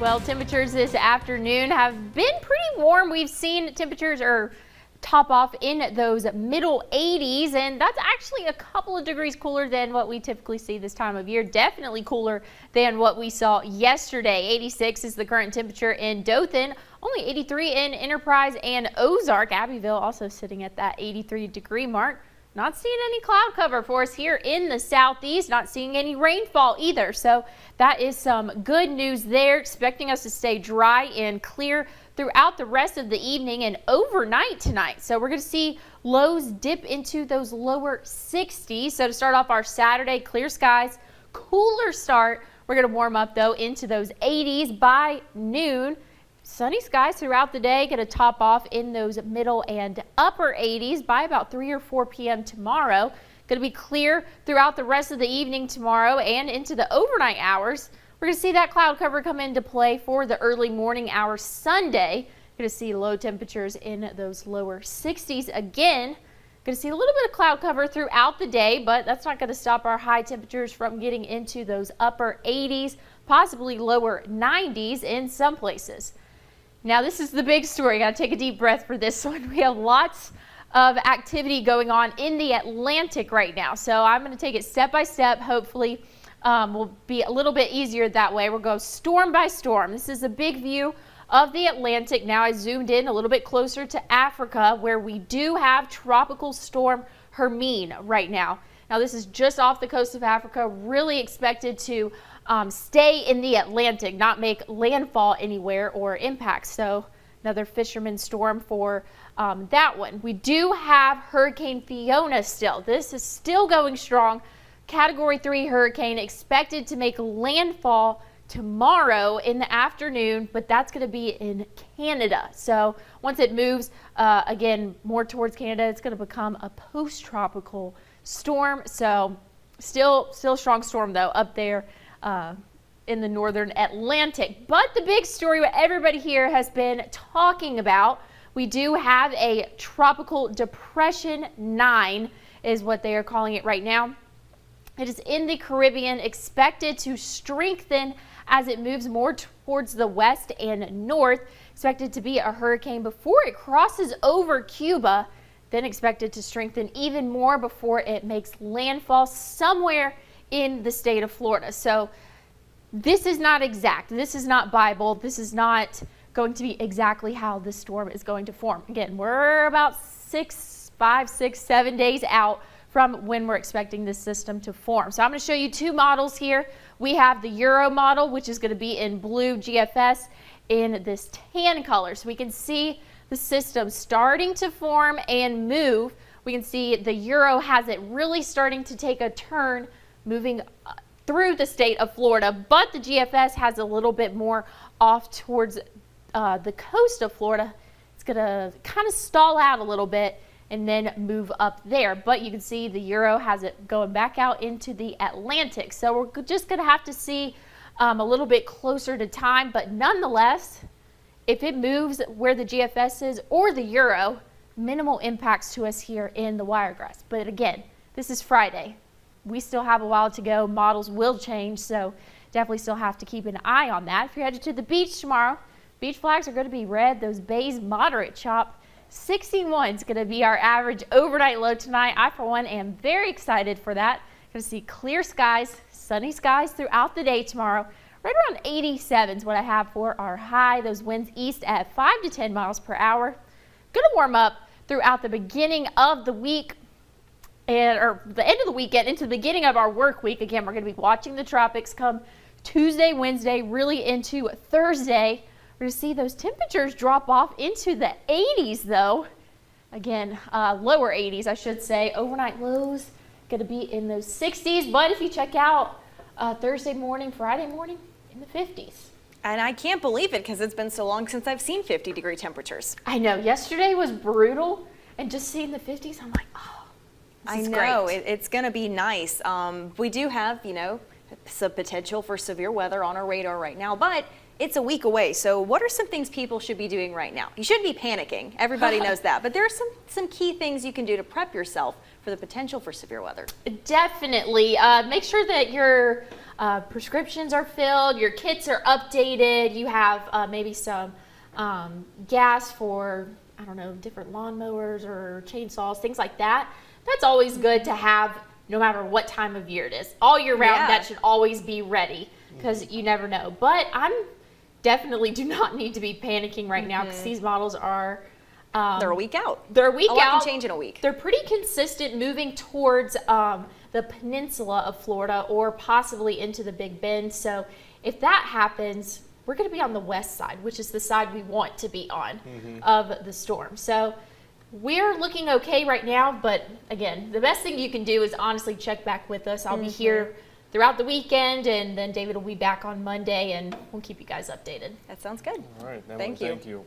Well, temperatures this afternoon have been pretty warm. We've seen temperatures top off in those middle 80s, and that's actually a couple of degrees cooler than what we typically see this time of year. Definitely cooler than what we saw yesterday. 86 is the current temperature in Dothan, only 83 in Enterprise and Ozark. Abbeville also sitting at that 83-degree mark. Not seeing any cloud cover for us here in the southeast, not seeing any rainfall either. So that is some good news there. Expecting us to stay dry and clear throughout the rest of the evening and overnight tonight. So we're going to see lows dip into those lower 60s. So to start off our Saturday, clear skies, cooler start. We're going to warm up though into those 80s by noon. Sunny skies throughout the day, going to top off in those middle and upper 80s by about 3 or 4 p.m. tomorrow. Going to be clear throughout the rest of the evening tomorrow and into the overnight hours. We're going to see that cloud cover come into play for the early morning hours Sunday. Going to see low temperatures in those lower 60s again. Going to see a little bit of cloud cover throughout the day, but that's not going to stop our high temperatures from getting into those upper 80s, possibly lower 90s in some places. Now this is the big story. Got to take a deep breath for this one. We have lots of activity going on in the Atlantic right now. So I'm going to take it step by step. Hopefully will be a little bit easier that way. We'll go storm by storm. This is a big view of the Atlantic. Now I zoomed in a little bit closer to Africa, where we do have tropical storm Hermine right now. Now this is just off the coast of Africa, really expected to stay in the Atlantic, not make landfall anywhere or impact. So another fisherman storm for that one. We do have Hurricane Fiona still. This is still going strong. Category 3 hurricane expected to make landfall tomorrow in the afternoon, but that's going to be in Canada. So once it moves again more towards Canada, it's going to become a post-tropical storm. So still strong storm though up there in the northern Atlantic. But the big story, what everybody here has been talking about, we do have a tropical depression 9 is what they are calling it right now. It is in the Caribbean, expected to strengthen as it moves more towards the west and north. Expected to be a hurricane before it crosses over Cuba, then expected to strengthen even more before it makes landfall somewhere in the state of Florida. So this is not exact. This is not Bible. This is not going to be exactly how this storm is going to form. Again, we're about 5, 6, 7 days out from when we're expecting this system to form. So I'm going to show you two models here. We have the Euro model, which is going to be in blue, GFS in this tan color. So we can see the system starting to form and move. We can see the Euro has it really starting to take a turn, moving through the state of Florida, but the GFS has a little bit more off towards the coast of Florida. It's going to kind of stall out a little bit and then move up there. But you can see the Euro has it going back out into the Atlantic. So we're just going to have to see a little bit closer to time. But nonetheless, if it moves where the GFS is or the Euro, minimal impacts to us here in the Wiregrass. But again, this is Friday. We still have a while to go. Models will change, so definitely still have to keep an eye on that. If you're headed to the beach tomorrow, beach flags are going to be red. Those bays moderate chop. 61 is going to be our average overnight low tonight. I, for one, am very excited for that. Going to see clear skies, sunny skies throughout the day tomorrow. Right around 87 is what I have for our high. Those winds east at 5 to 10 miles per hour. Going to warm up throughout the beginning of the week or the end of the weekend into the beginning of our work week. Again, we're going to be watching the tropics come Tuesday, Wednesday, really into Thursday. We're going to see those temperatures drop off into the 80s though. Again, lower 80s, I should say. Overnight lows going to be in those 60s. But if you check out Thursday morning, Friday morning, in the 50s. And I can't believe it because it's been so long since I've seen 50-degree temperatures. I know. Yesterday was brutal. And just seeing the 50s, I'm like, oh, this is great. It's going to be nice. We do have, some potential for severe weather on our radar right now, but it's a week away. So what are some things people should be doing right now? You shouldn't be panicking. Everybody knows that. But there are some key things you can do to prep yourself for the potential for severe weather. Definitely. Make sure that you're prescriptions are filled, your kits are updated, you have maybe some gas for, I don't know, different lawnmowers or chainsaws, things like that. That's always good to have no matter what time of year it is. All year round, Yeah. that should always be ready because you never know. But I'm definitely do not need to be panicking right now because these models are They're a week out. they're a week A lot out. can change in a week. They're pretty consistent moving towards the peninsula of Florida or possibly into the Big Bend. So if that happens, we're going to be on the west side, which is the side we want to be on of the storm. So we're looking okay right now, but again, the best thing you can do is honestly check back with us. I'll be here throughout the weekend, and then David will be back on Monday, and we'll keep you guys updated. That sounds good. All right. Emily, Thank you. Thank you.